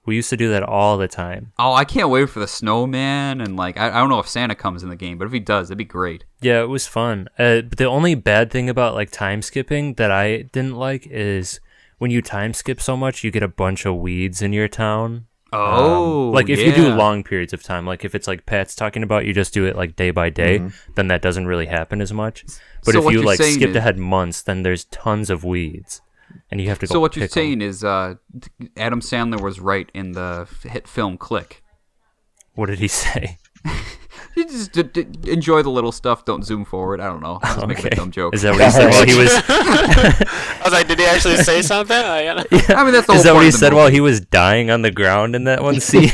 We used to do that all the time. Oh, I can't wait for the snowman. And like, I don't know if Santa comes in the game, but if he does, that'd be great. Yeah, it was fun. But the only bad thing about like time skipping that I didn't like is when you time skip so much, you get a bunch of weeds in your town. Oh, like if you do yeah. long periods of time, like if it's like Pat's talking about, you just do it like day by day, then that doesn't really happen as much. But So if what you you're like saying skipped is- ahead months, then there's tons of weeds, and you have to go. So what you're pick 'em. saying is Adam Sandler was right in the hit film Click. What did he say? You just enjoy the little stuff. Don't zoom forward. I don't know. Just make a dumb joke. Is that what he said while he was? I was like, did he actually say something? I mean, that's the whole Is that point what he of the said movie. while he was dying on the ground in that one scene?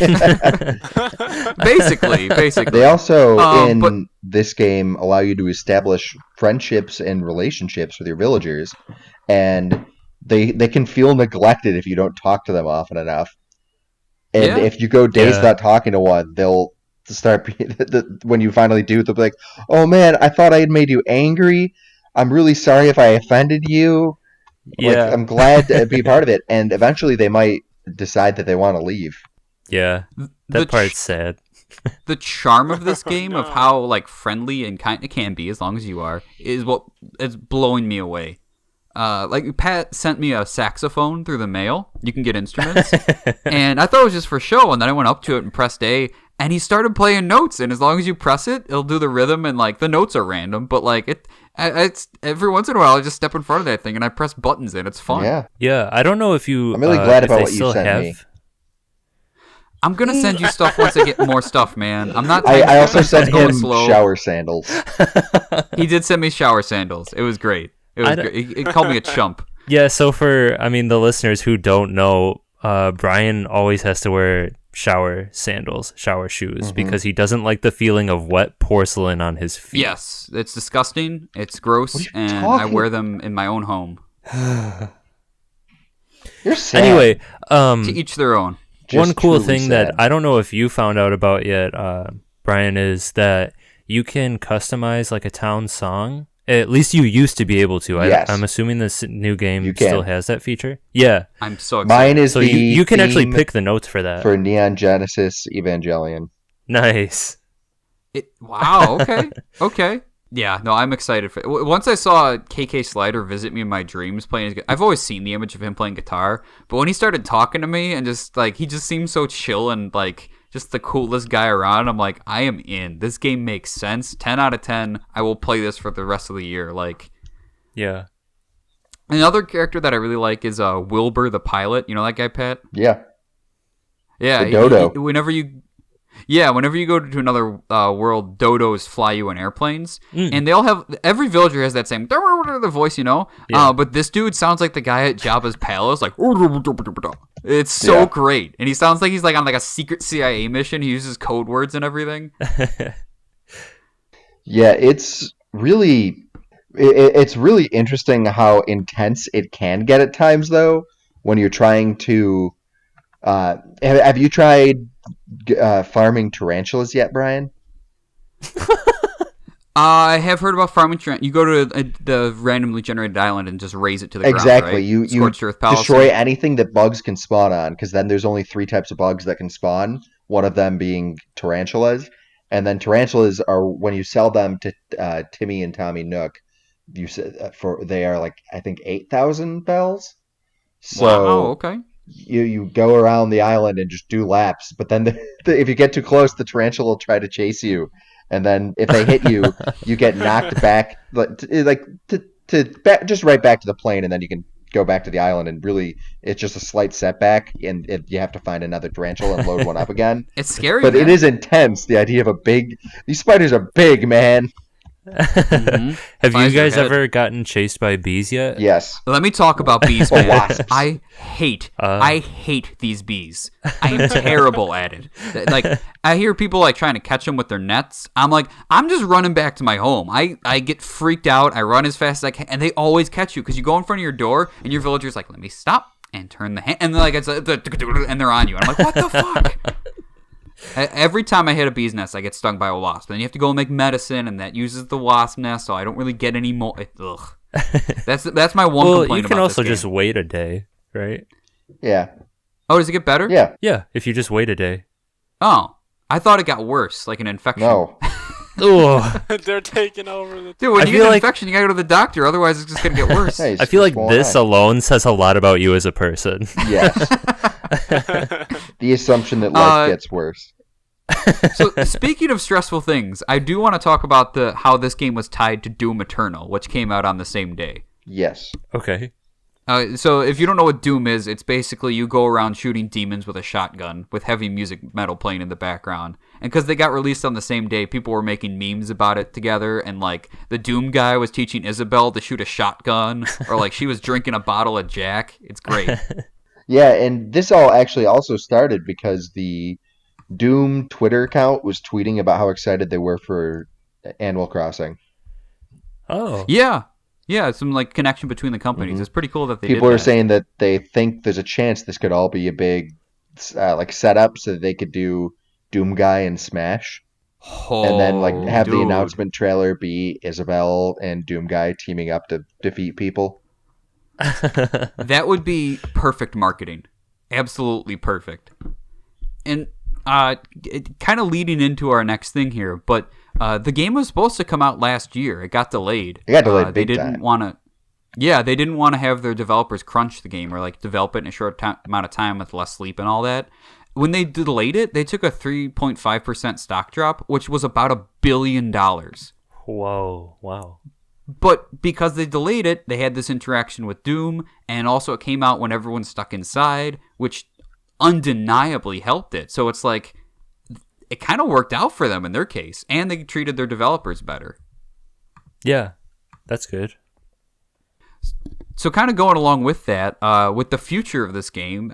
Basically. They also in but- this game allow you to establish friendships and relationships with your villagers, and they can feel neglected if you don't talk to them often enough. And Yeah. if you go days Yeah. without talking to one, they'll start when you finally do, they'll be like, "Oh man, I thought I had made you angry. I'm really sorry if I offended you. Like, Yeah. I'm glad to be part of it." And eventually, they might decide that they want to leave. Yeah. The That part's sad. the charm of this game, of no. how like friendly and kind it can be as long as you are, is what is blowing me away. Like Pat sent me a saxophone through the mail. You can get instruments, and I thought it was just for show. And then I went up to it and pressed A, and he started playing notes. And as long as you press it, it'll do the rhythm, and like the notes are random, but like it's every once in a while I just step in front of that thing and I press buttons in. It's fun. Yeah, Yeah, I don't know if you. I'm really glad if about they what you still sent have. me. I'm gonna send you stuff once I get more stuff, man. I'm not. I also sent going him slow. shower sandals. He did send me shower sandals. It was great. It was I don't- great. He called me a chump. Yeah, so for the listeners who don't know, Brian always has to wear shower sandals, shower shoes, because he doesn't like the feeling of wet porcelain on his feet. Yes, it's disgusting. It's gross, What are you and I talking- wear them in my own home. You're sad. Anyway, To each their own. one Just cool truly thing sad. that I don't know if you found out about yet, Brian, is that you can customize like a town song. At least you used to be able to. Yes. I'm assuming this new game You can. still has that feature. Yeah. I'm so excited. Mine is So the you can actually theme pick the notes for that. for Neon Genesis Evangelion. Nice. Wow. Okay. Okay. Yeah. No, I'm excited for. Once I saw KK Slider visit me in my dreams playing his. I've always seen the image of him playing guitar, but when he started talking to me and just like he just seemed so chill and like just the coolest guy around, I'm like, I am in. This game makes sense. 10 out of 10. I will play this for the rest of the year. Like. Yeah. Another character that I really like is Wilbur the pilot. You know that guy, Pat? Yeah, Yeah, The dodo. whenever you go to another world, dodos fly you in airplanes, and they all have every villager has that same the voice, you know. Yeah. But this dude sounds like the guy at Jabba's palace, like it's so Yeah. great, and he sounds like he's like on like a secret CIA mission. He uses code words and everything. yeah. It's really interesting how intense it can get at times, though. When you're trying to, have you tried farming tarantulas yet, Brian? I have heard about farming. You go to the randomly generated island and just raise it to the Exactly. ground. Right? You Scorched Earth Palace. destroy anything that bugs can spawn on, because then there's only 3 types of bugs that can spawn. One of them being tarantulas, and then tarantulas are when you sell them to Timmy and Tommy Nook. You said they are like I think 8,000 bells. So Wow. Okay. you go around the island and just do laps, but then if you get too close, the tarantula will try to chase you, and then if they hit you, you get knocked back just right back to the plane, and then you can go back to the island, and really it's just a slight setback, and you have to find another tarantula and load one up again. It's scary, But man. it is intense. The idea of these spiders are big, man. Mhm. Have you Flies your guys head. ever gotten chased by bees yet? Yes. Let me talk about bees, Or man. wasps. I hate these bees. I am terrible at it. Like, I hear people like trying to catch them with their nets. I'm like, I'm just running back to my home. I get freaked out. I run as fast as I can, and they always catch you because you go in front of your door, and your villager's like, let me stop and turn the hand, and they're like, and they're on you. And I'm like, what the fuck? Every time I hit a bee's nest, I get stung by a wasp. Then you have to go and make medicine, and that uses the wasp nest, so I don't really get any more. Ugh. That's my one Well, complaint you can about also this just game. wait a day, right? Yeah. Oh, does it get better? Yeah. Yeah, if you just wait a day. Oh, I thought it got worse, like an infection. No. Oh, They're taking over the. Dude, when I you feel get an like- infection, you gotta go to the doctor. Otherwise, it's just gonna get worse. Hey, I feel like what's going this on? alone says a lot about you as a person. Yes. The assumption that life Uh, gets worse. So, speaking of stressful things, I do want to talk about how this game was tied to Doom Eternal, which came out on the same day. Yes. Okay. So if you don't know what Doom is, it's basically you go around shooting demons with a shotgun with heavy music metal playing in the background. And because they got released on the same day, people were making memes about it together. And like the Doom guy was teaching Isabel to shoot a shotgun, or like she was drinking a bottle of Jack. It's great. Yeah, and this all actually also started because the Doom Twitter account was tweeting about how excited they were for Animal Crossing. Oh. Yeah. Yeah, some like connection between the companies. Mhm. It's pretty cool that they People did are that. saying that they think there's a chance this could all be a big like setup so that they could do Doom Guy and Smash, and then like Oh, have the dude. announcement trailer be Isabel and Doom Guy teaming up to defeat people. That would be perfect marketing. Absolutely perfect. And kind of leading into our next thing here, but the game was supposed to come out last year. It got delayed. It got delayed They big didn't time. want to. Yeah, they didn't want to have their developers crunch the game or like develop it in a short amount of time with less sleep and all that. When they delayed it, they took a 3.5% stock drop, which was about $1 billion. Whoa! Wow. But because they delayed it, they had this interaction with Doom, and also it came out when everyone's stuck inside, which undeniably helped it. So it's like it kind of worked out for them in their case, and they treated their developers better. Yeah, that's good. So kind of going along with that, with the future of this game,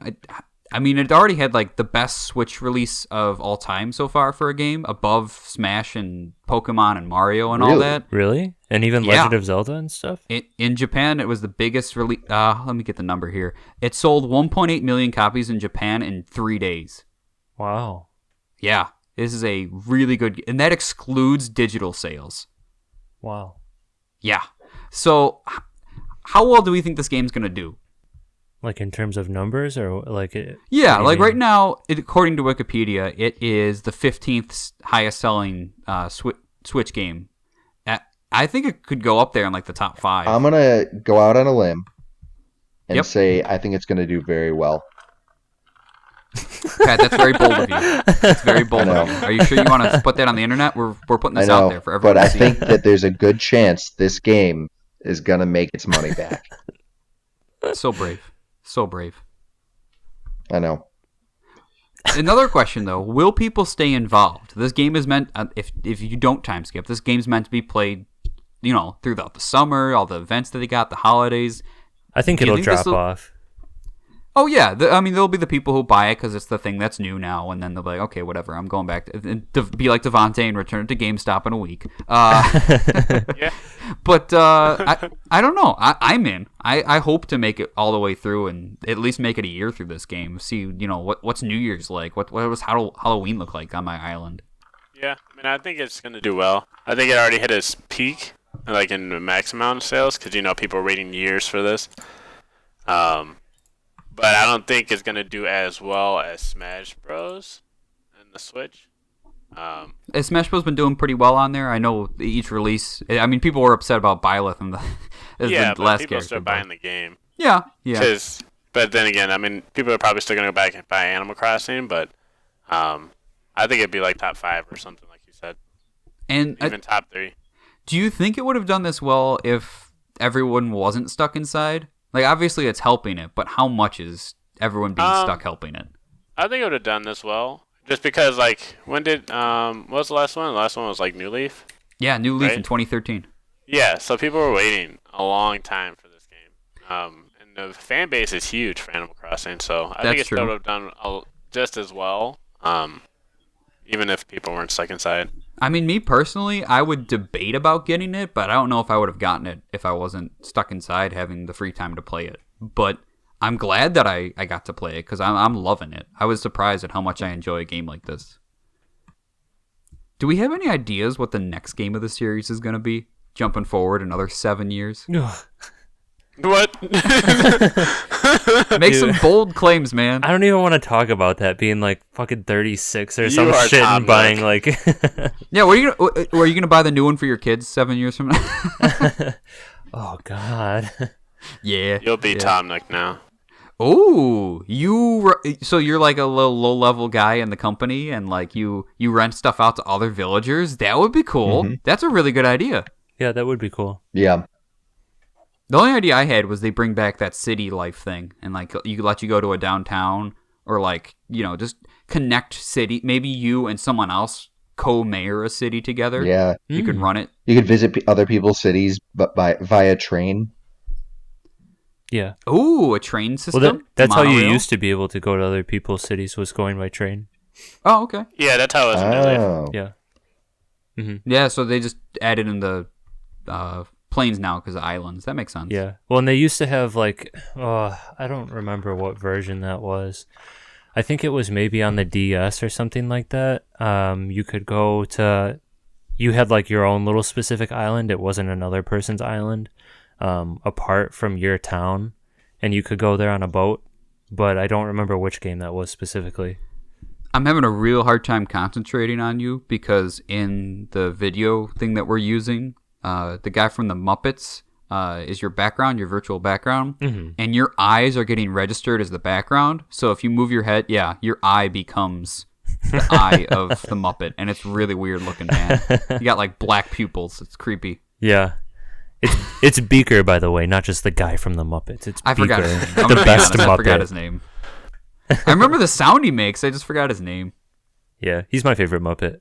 I mean, it already had like the best Switch release of all time so far for a game, above Smash and Pokemon and Mario and all Really? that. Really? And even Yeah. Legend of Zelda and stuff? In Japan, it was the biggest release. Let me get the number here. It sold 1.8 million copies in Japan in 3 days. Wow. Yeah, this is a really good, and that excludes digital sales. Wow. Yeah. So, how well do we think this game's gonna do? Like in terms of numbers or like it? Yeah, what do you like mean? right now, according to Wikipedia, it is the 15th highest selling Switch game. I think it could go up there in like the top 5. I'm gonna go out on a limb and Yep. say I think it's gonna do very well. Pat, that's very bold of you. That's very bold I of know. you. Are you sure you want to put that on the internet? We're putting I this out know, there for everyone but to I see. think that there's a good chance this game is gonna make its money back. So brave. So brave. I know. Another question though, will people stay involved? This game is meant if you don't time skip, this game's meant to be played, throughout the summer, all the events that they got, the holidays. I think Do you it'll think drop this'll- off. Oh yeah, there'll be the people who buy it because it's the thing that's new now, and then they'll be like, okay, whatever, I'm going back to be like Devontae and return it to GameStop in a week. Yeah. But I don't know. I'm in. I hope to make it all the way through and at least make it a year through this game. See, what's New Year's like? What was Halloween look like on my island? Yeah, I mean, I think it's gonna do well. I think it already hit its peak, like in the max amount of sales, because people are waiting years for this. But I don't think it's gonna do as well as Smash Bros. And the Switch. Smash Bros. Been doing pretty well on there. I know each release. I mean, people were upset about Byleth and as Yeah, the but last people character. still but- buying the game. Yeah, yeah. But then again, I mean, people are probably still gonna go back and buy Animal Crossing, but I think it'd be like top 5 or something, like you said, And even top 3. do you think it would have done this well if everyone wasn't stuck inside? Like, obviously, it's helping it, but how much is everyone being stuck helping it? I think it would have done this well, just because like when did what was the last one? The last one was like New Leaf. Yeah, New Leaf in Right? 2013. Yeah, so people were waiting a long time for this game. And the fan base is huge for Animal Crossing, so I think That's it still true. would have done just as well, even if people weren't stuck inside. I mean, me personally, I would debate about getting it, but I don't know if I would have gotten it if I wasn't stuck inside having the free time to play it. But I'm glad that I got to play it because I'm loving it. I was surprised at how much I enjoy a game like this. Do we have any ideas what the next game of the series is going to be? Jumping forward another 7 years? What? Make Dude. some bold claims, man. I don't even want to talk about that being like fucking 36 or You some are shit Tom and buying Nook. like. Yeah, were you gonna buy the new one for your kids 7 years from now? Oh God. Yeah. You'll be yeah. Tom Nook now. Oh, so you're like a little low level guy in the company, and like you rent stuff out to other villagers. That would be cool. Mhm. That's a really good idea. Yeah, that would be cool. Yeah. The only idea I had was they bring back that city life thing, and like let you go to a downtown or like just connect city. Maybe you and someone else co-mayor a city together. Yeah. You could run it. You could visit other people's cities, but via train. Yeah. Ooh, a train system. Well, that's how you Monorail? used to be able to go to other people's cities, was going by train. Oh, okay. Yeah, that's how it was in New Leaf. Oh. Yeah. Yeah, so they just added in the plains now because of islands. That makes sense. Yeah. Well, and they used to have like, oh, I don't remember what version that was. I think it was maybe on the DS or something like that. You could go to, you had like your own little specific island. It wasn't another person's island, apart from your town, and you could go there on a boat. But I don't remember which game that was specifically. I'm having a real hard time concentrating on you because in the video thing that we're using, the guy from the Muppets is your background, your virtual background, and your eyes are getting registered as the background. So if you move your head, your eye becomes the eye of the Muppet, and it's really weird looking, man. You got like black pupils. It's creepy. Yeah. It's Beaker, by the way, not just the guy from the Muppets. It's I Beaker, forgot his name. I'm the gonna be best honest, Muppet. I forgot his name. I remember the sound he makes. I just forgot his name. Yeah, he's my favorite Muppet.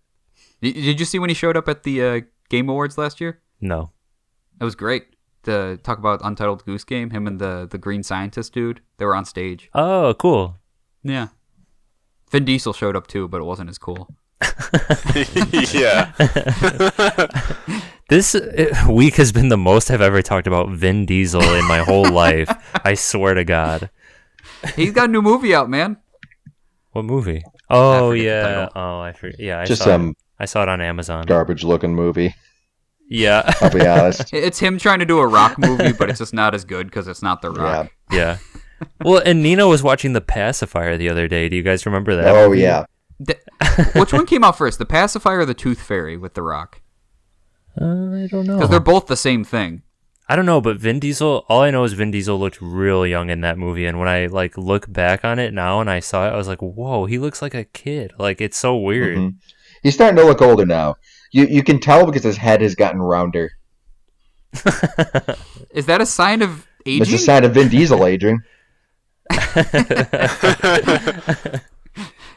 Did you see when he showed up at the Game Awards last year? No. It was great to talk about Untitled Goose Game. Him and the green scientist dude. They were on stage. Oh, cool. Yeah. Vin Diesel showed up too, but it wasn't as cool. Yeah. This week has been the most I've ever talked about Vin Diesel in my whole life. I swear to God. He's got a new movie out, man. What movie? Oh, forget the yeah. title. Oh, I forget. Yeah, Just saw some I saw it on Amazon. garbage-looking movie. Yeah. I'll be honest. It's him trying to do a rock movie, but it's just not as good because it's not the rock. Yeah. Well, and Nina was watching The Pacifier the other day. Do you guys remember that? Oh movie? yeah. Which one came out first, The Pacifier or The Tooth Fairy with the rock? I don't know. Because they're both the same thing. I don't know, but Vin Diesel, all I know is Vin Diesel looked real young in that movie, and when I like look back on it now and I saw it, I was like, whoa, he looks like a kid. Like, it's so weird. Mhm. He's starting to look older now. You can tell because his head has gotten rounder. Is that a sign of aging? It's a sign of Vin Diesel aging.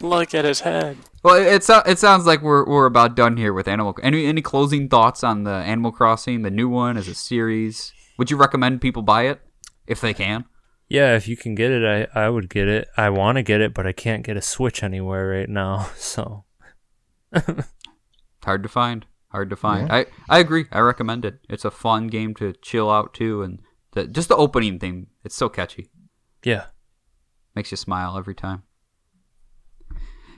Look at his head. Well, it sounds like we're about done here with Animal. Any closing thoughts on the Animal Crossing, the new one as a series? Would you recommend people buy it if they can? Yeah, if you can get it, I would get it. I want to get it, but I can't get a Switch anywhere right now, so. Hard to find. Yeah. I agree. I recommend it. It's a fun game to chill out to, and just the opening theme. It's so catchy. Yeah. Makes you smile every time.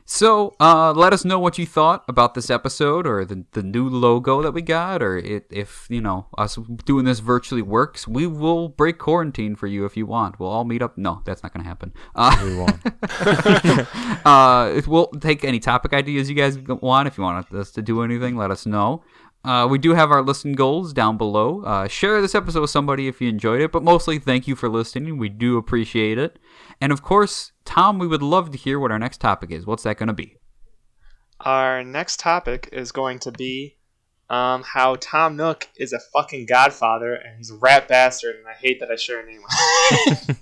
So, let us know what you thought about this episode or the new logo that we got, or if us doing this virtually works. We will break quarantine for you if you want. We'll all meet up. No, that's not going to happen. We won't. We'll take any topic ideas you guys want. If you want us to do anything, let us know. We do have our listen goals down below. Share this episode with somebody if you enjoyed it, but mostly thank you for listening. We do appreciate it. And of course, Tom, we would love to hear what our next topic is. What's that going to be? Our next topic is going to be how Tom Nook is a fucking godfather and he's a rat bastard, and I hate that I share a name with him.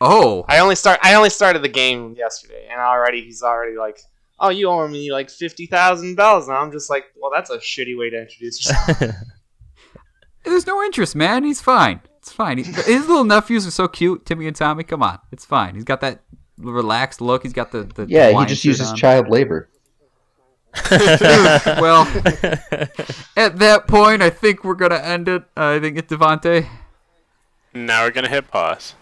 Oh, I only started the game yesterday, and he's already like, oh, you owe me like $50,000 now. I'm just like, well, that's a shitty way to introduce yourself. there's no interest, man. He's fine. It's fine. His little nephews are so cute, Timmy and Tommy. Come on, it's fine. He's got that relaxed look. He's got the Yeah, he Hawaiian just shirt uses on. child labor. Well, at that point, I think we're gonna end it. I think it's Devontae. Now we're gonna hit pause.